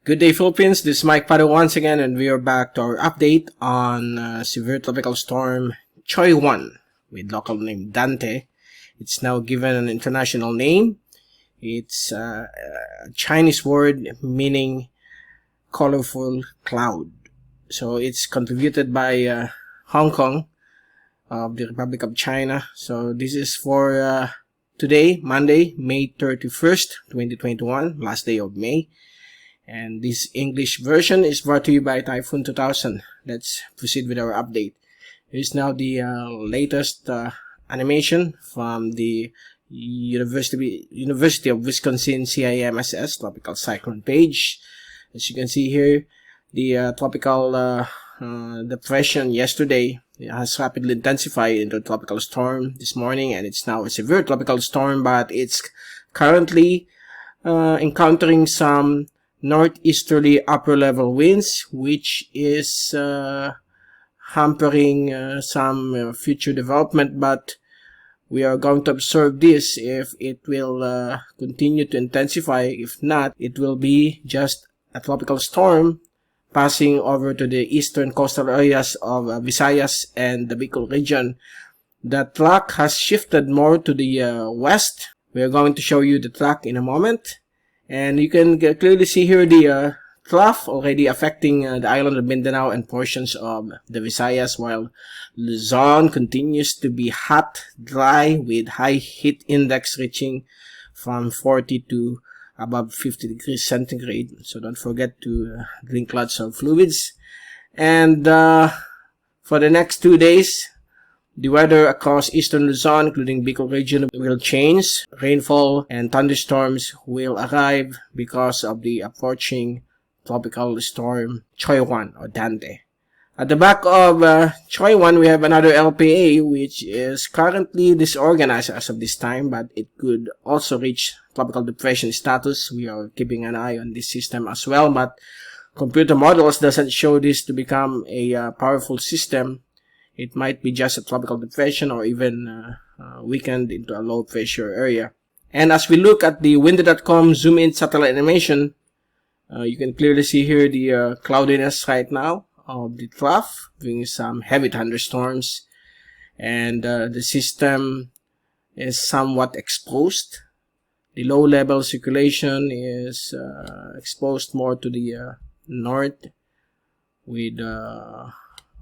Good day, Philippines. This is Mike Padua once again, and we are back to our update on severe tropical storm Choi-wan with local name Dante. It's now given an international name. It's a Chinese word meaning colorful cloud. So it's contributed by Hong Kong of the Republic of China. So this is for today, Monday, May 31st, 2021, last day of May. And this English version is brought to you by Typhoon 2000. Let's proceed with our update. Here's now the latest animation from the University of Wisconsin CIMSS tropical cyclone page. As you can see here, the tropical depression yesterday has rapidly intensified into a tropical storm this morning, and it's now a severe tropical storm, but it's currently encountering some northeasterly upper level winds, which is hampering some future development, but we are going to observe this if it will continue to intensify. If not, it will be just a tropical storm passing over to the eastern coastal areas of Visayas and the Bicol region. The track has shifted more to the west. We are going to show you the track in a moment. And you can clearly see here the trough already affecting the island of Mindanao and portions of the Visayas, while Luzon continues to be hot, dry, with high heat index reaching from 40 to above 50 degrees centigrade. So don't forget to drink lots of fluids. And for the next 2 days, the weather across eastern Luzon, including Bicol region, will change. Rainfall and thunderstorms will arrive because of the approaching tropical storm Choi-wan or Dante. At the back of Choi-wan, we have another LPA, which is currently disorganized as of this time, but it could also reach tropical depression status. We are keeping an eye on this system as well, but computer models doesn't show this to become a powerful system. It might be just a tropical depression or even weakened into a low pressure area. And as we look at the windy.com zoom in satellite animation, you can clearly see here the cloudiness right now of the trough, bringing some heavy thunderstorms. And the system is somewhat exposed. The low level circulation is exposed more to the north, with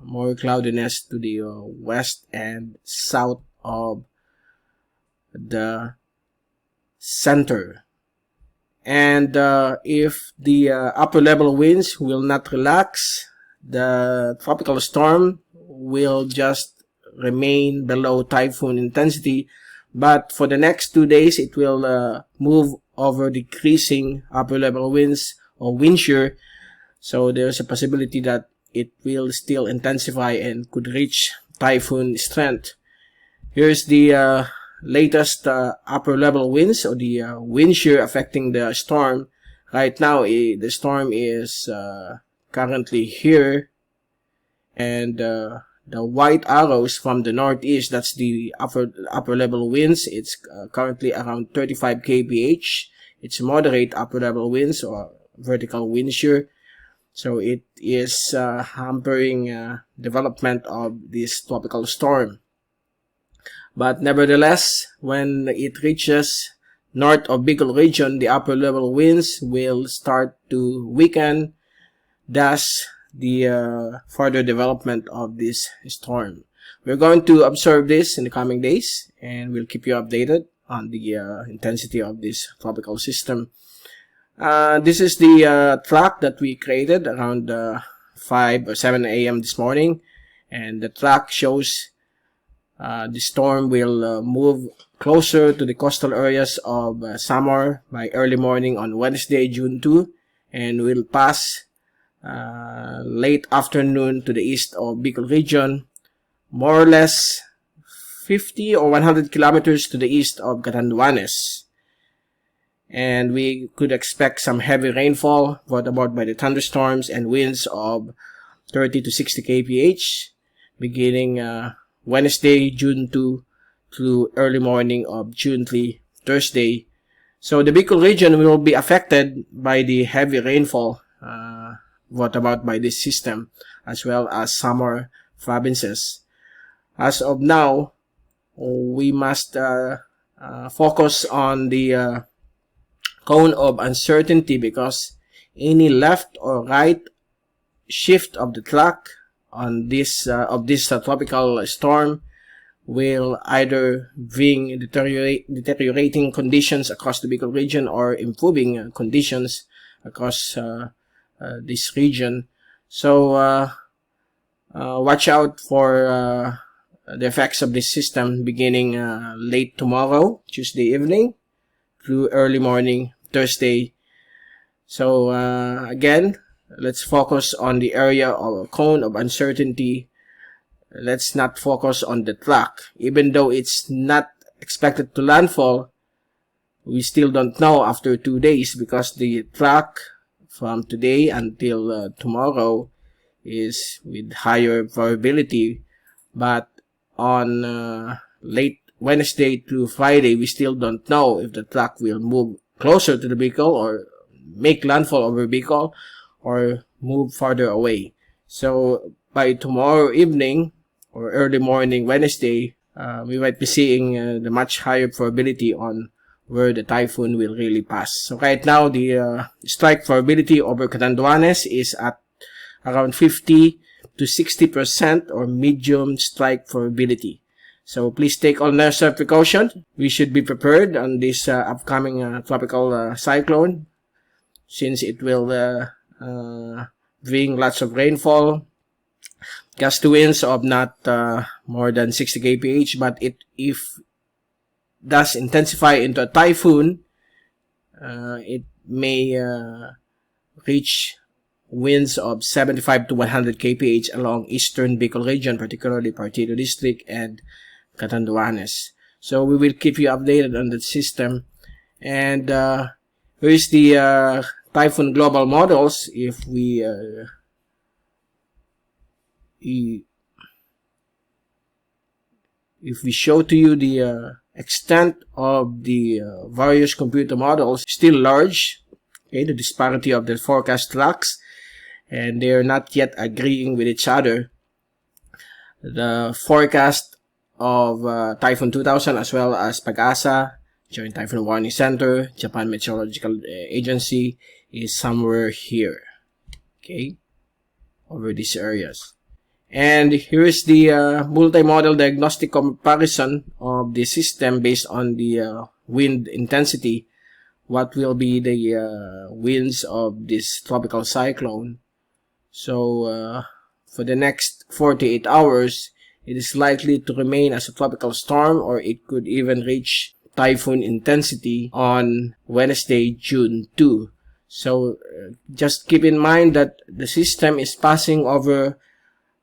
more cloudiness to the west and south of the center. And if the upper level winds will not relax, the tropical storm will just remain below typhoon intensity. But for the next 2 days, it will move over decreasing upper level winds or wind shear. So there's a possibility that it will still intensify and could reach typhoon strength. Here's the latest upper level winds, or the wind shear affecting the storm. Right now, the storm is currently here, and the white arrows from the northeast, that's the upper level winds. It's currently around 35 kph. It's moderate upper level winds or vertical wind shear. So it is hampering development of this tropical storm. But nevertheless, when it reaches north of Bicol region, the upper level winds will start to weaken, thus the further development of this storm. We're going to observe this in the coming days, and we'll keep you updated on the intensity of this tropical system. This is the track that we created around 5 or 7 a.m. this morning, and the track shows the storm will move closer to the coastal areas of Samar by early morning on Wednesday, June 2, and will pass late afternoon to the east of Bicol region, more or less 50 or 100 kilometers to the east of Catanduanes. And we could expect some heavy rainfall brought about by the thunderstorms and winds of 30 to 60 kph beginning Wednesday, June 2 through early morning of June 3, Thursday. So the Bicol region will be affected by the heavy rainfall brought about by this system, as well as Samar provinces. As of now, we must focus on the cone of uncertainty, because any left or right shift of the track on this tropical storm will either bring deteriorating conditions across the Bicol region or improving conditions across this region. So watch out for the effects of this system beginning late tomorrow, Tuesday evening, through early morning, Thursday. So again, let's focus on the area of cone of uncertainty. Let's not focus on the track. Even though it's not expected to landfall, we still don't know after 2 days, because the track from today until tomorrow is with higher probability. But on late Wednesday through Friday, we still don't know if the track will move closer to the Bicol or make landfall over Bicol or move farther away. So by tomorrow evening or early morning Wednesday, we might be seeing the much higher probability on where the typhoon will really pass. So right now, the strike probability over Catanduanes is at around 50 to 60% or medium strike probability. So please take all necessary precaution. We should be prepared on this upcoming tropical cyclone, since it will bring lots of rainfall, gust winds of not more than 60 kph, but if does intensify into a typhoon, it may reach winds of 75 to 100 kph along Eastern Bicol Region, particularly Partido District and Catanduanes. So we will keep you updated on the system. And here is the typhoon global models. If we show to you the extent of the various computer models, still large, okay, the disparity of the forecast tracks, and they are not yet agreeing with each other. The forecast of Typhoon 2000 as well as Pag-asa, Joint Typhoon Warning Center, Japan Meteorological Agency, is somewhere here, okay, over these areas. And here is the multi-model diagnostic comparison of the system based on the wind intensity. What will be the winds of this tropical cyclone? So for the next 48 hours, it is likely to remain as a tropical storm, or it could even reach typhoon intensity on Wednesday, June 2. So just keep in mind that the system is passing over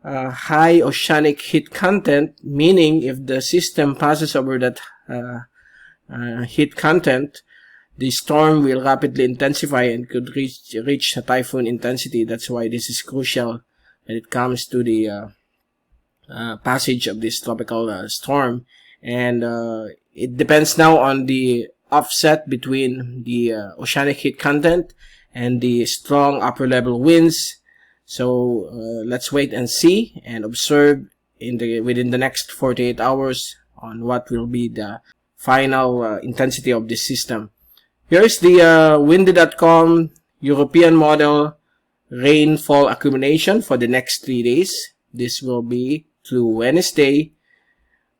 high oceanic heat content, meaning if the system passes over that heat content, the storm will rapidly intensify and could reach a typhoon intensity. That's why this is crucial when it comes to the passage of this tropical storm. And it depends now on the offset between the oceanic heat content and the strong upper level winds. So let's wait and see and observe within the next 48 hours on what will be the final intensity of this system. Here's the windy.com European model rainfall accumulation for the next 3 days. This will be through Wednesday.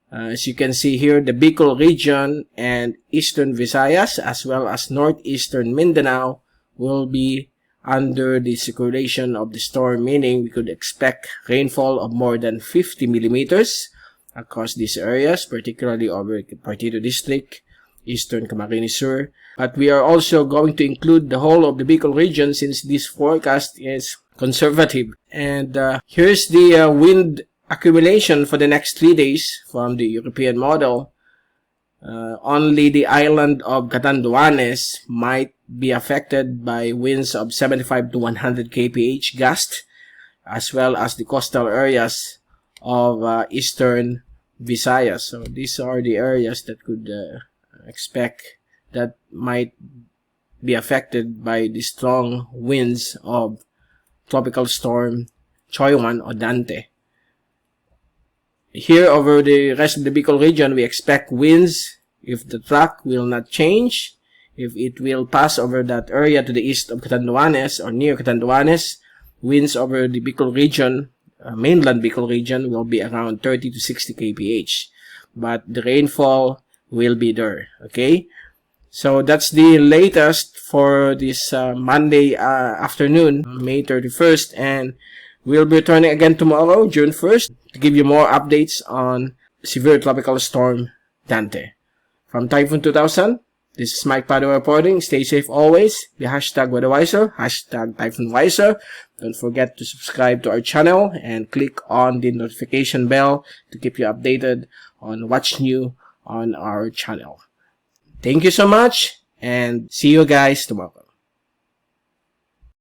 As you can see here, the Bicol region and Eastern Visayas as well as northeastern Mindanao will be under the circulation of the storm, meaning we could expect rainfall of more than 50 millimeters across these areas, particularly over Partido District, Eastern Camarines Sur. But we are also going to include the whole of the Bicol region, since this forecast is conservative. And here's the wind accumulation for the next 3 days from the European model. Only the island of Catanduanes might be affected by winds of 75 to 100 kph gust, as well as the coastal areas of Eastern Visayas. So these are the areas that could expect might be affected by the strong winds of Tropical Storm Choi-wan or Dante. Here over the rest of the Bicol region, we expect winds if the track will not change. If it will pass over that area to the east of Catanduanes or near Catanduanes, winds over the Bicol region, mainland Bicol region, will be around 30 to 60 kph. But the rainfall will be there. Okay? So that's the latest for this Monday afternoon, May 31st. And we'll be returning again tomorrow, June 1st, to give you more updates on severe tropical storm Dante. From Typhoon 2000, this is Mike Padua reporting. Stay safe always. Be #WeatherWiser, #TyphoonWiser. Don't forget to subscribe to our channel and click on the notification bell to keep you updated on what's new on our channel. Thank you so much and see you guys tomorrow.